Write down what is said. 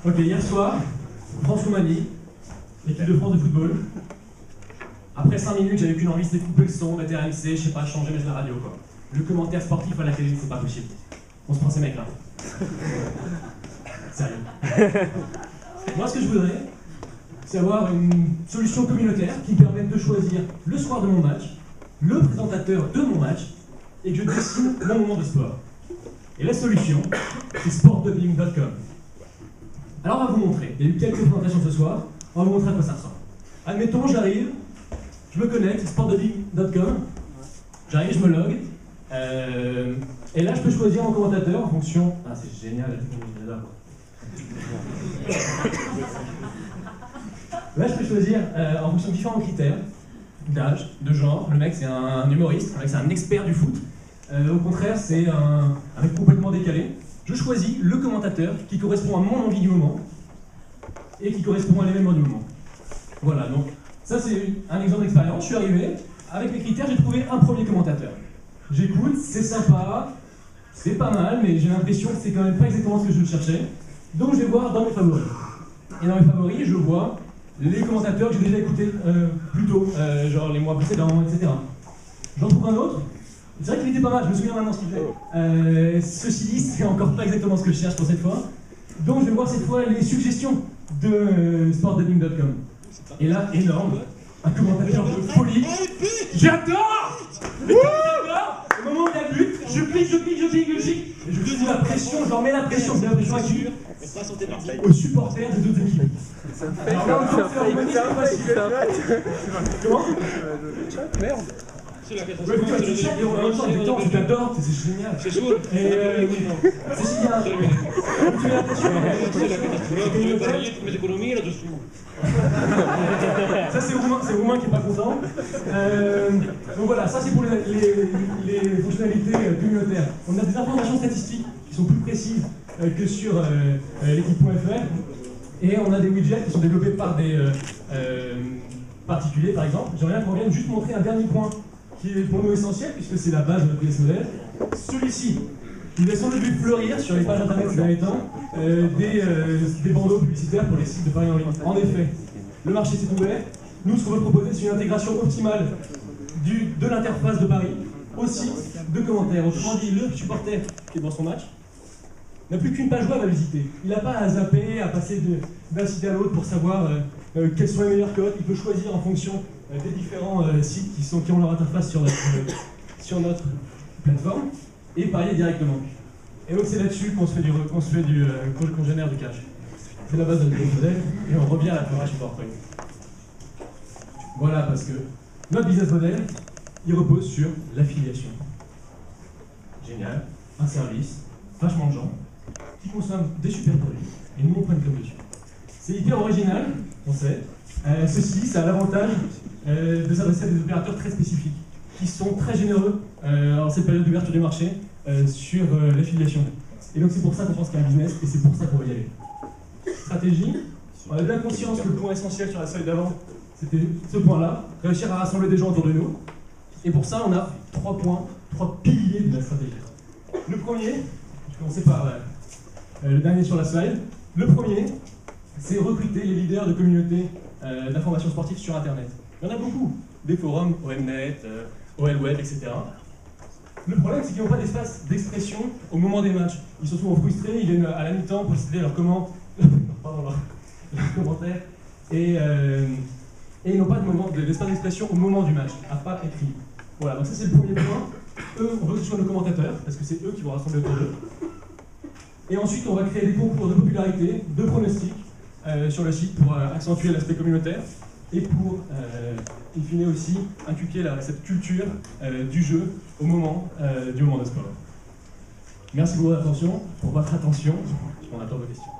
Ok, hier soir, France-Roumanie, l'équipe de France de football. Après 5 minutes, j'avais qu'une envie, c'était de couper le son, mettre RMC, je sais pas, changer, mettre la radio quoi. Le commentaire sportif à la télé, c'est pas possible. On se prend ces mecs là. Sérieux. Moi, ce que je voudrais, c'est avoir une solution communautaire qui me permette de choisir le soir de mon match, le présentateur de mon match, et que je dessine mon moment de sport. Et la solution, c'est sportdubbing.com. Alors on va vous montrer, il y a eu quelques présentations ce soir, on va vous montrer à quoi ça ressemble. Admettons, j'arrive, je me connecte, sportdubbing.com, j'arrive, je me log, et là je peux choisir mon commentateur en fonction... Ah c'est génial, j'adore. Là je peux choisir en fonction de différents critères, d'âge, de genre, le mec c'est un humoriste, le mec c'est un expert du foot, au contraire c'est un mec complètement décalé. Je choisis le commentateur qui correspond à mon envie du moment et qui correspond à l'événement du moment. Voilà, donc ça c'est un exemple d'expérience. Je suis arrivé, avec mes critères, j'ai trouvé un premier commentateur. J'écoute, c'est sympa, c'est pas mal, mais j'ai l'impression que c'est quand même pas exactement ce que je cherchais. Donc je vais voir dans mes favoris. Et dans mes favoris, je vois les commentateurs que j'ai déjà écoutés plus tôt, genre les mois précédents, etc. J'en trouve un autre. C'est vrai qu'il était pas mal, je me souviens maintenant ce qu'il fait. Ceci dit, c'est encore pas exactement ce que je cherche pour cette fois. Donc je vais voir cette fois les suggestions de sportdubbing.com. Et là, énorme, un commentateur de folie. J'adore! J'adore! Au moment où il y a le but, je clique, et je fous la pression, je leur mets la pression, j'ai la pression à qui? Aux supporters des autres équipes. Alors là, comment? Merde! Ouais, putain, tu cherches, et en même temps, détends, je t'adore, c'est génial. C'est chaud. Et c'est si bien. Tu as l'impression. Ça, c'est Romain qui est pas content. Donc voilà, ça c'est pour les fonctionnalités communautaires. On a des informations statistiques qui sont plus précises que sur l'équipe.fr. Et on a des widgets qui sont développés par des particuliers, par exemple. J'aimerais bien qu'on vienne juste montrer un dernier point qui est pour nous essentiel, puisque c'est la base de notre business model. Celui-ci, il a sans doute vu fleurir sur les pages internet ces derniers temps des bandeaux publicitaires pour les sites de paris en ligne. En effet, le marché s'est ouvert. Nous, ce qu'on veut proposer, c'est une intégration optimale de l'interface de Paris au site de commentaires. Autrement dit, le supporter qui est dans son match n'a plus qu'une page web à visiter. Il n'a pas à zapper, à passer d'un site à l'autre pour savoir quels sont les meilleurs codes. Il peut choisir en fonction des différents sites qui ont leur interface sur notre plateforme et parier directement. Et donc c'est là-dessus qu'on génère du cash. C'est la base de notre modèle et on revient à la page PowerPoint. Voilà, parce que notre business model, il repose sur l'affiliation. Génial, un service, vachement de gens qui consomment des super produits et nous on prend une com dessus. C'est hyper original, on sait. Ceci, ça a l'avantage de s'adresser à des opérateurs très spécifiques, qui sont très généreux en cette période d'ouverture du marché sur l'affiliation. Et donc c'est pour ça qu'on pense qu'il y a un business et c'est pour ça qu'on va y aller. Stratégie, on a bien conscience que le point essentiel sur la slide d'avant, c'était ce point-là, réussir à rassembler des gens autour de nous. Et pour ça, on a 3 points, 3 piliers de la stratégie. Le premier, je vais commencer par le dernier sur la slide. Le premier, c'est recruter les leaders de communautés d'information sportive sur Internet. Il y en a beaucoup, des forums, OMNet, OLWeb, etc. Le problème, c'est qu'ils n'ont pas d'espace d'expression au moment des matchs. Ils sont souvent frustrés, ils viennent à la mi-temps pour citer leurs commentaires, et ils n'ont pas d'espace d'expression au moment du match, à part écrit. Voilà, donc ça c'est le premier point. Eux, on veut que ce soit nos commentateurs, parce que c'est eux qui vont rassembler autour d'eux. Et ensuite, on va créer des concours de popularité, de pronostics sur le site pour accentuer l'aspect communautaire et pour, in fine aussi, inculquer cette culture du jeu au moment du moment de sport. Merci pour votre attention, on attend vos questions.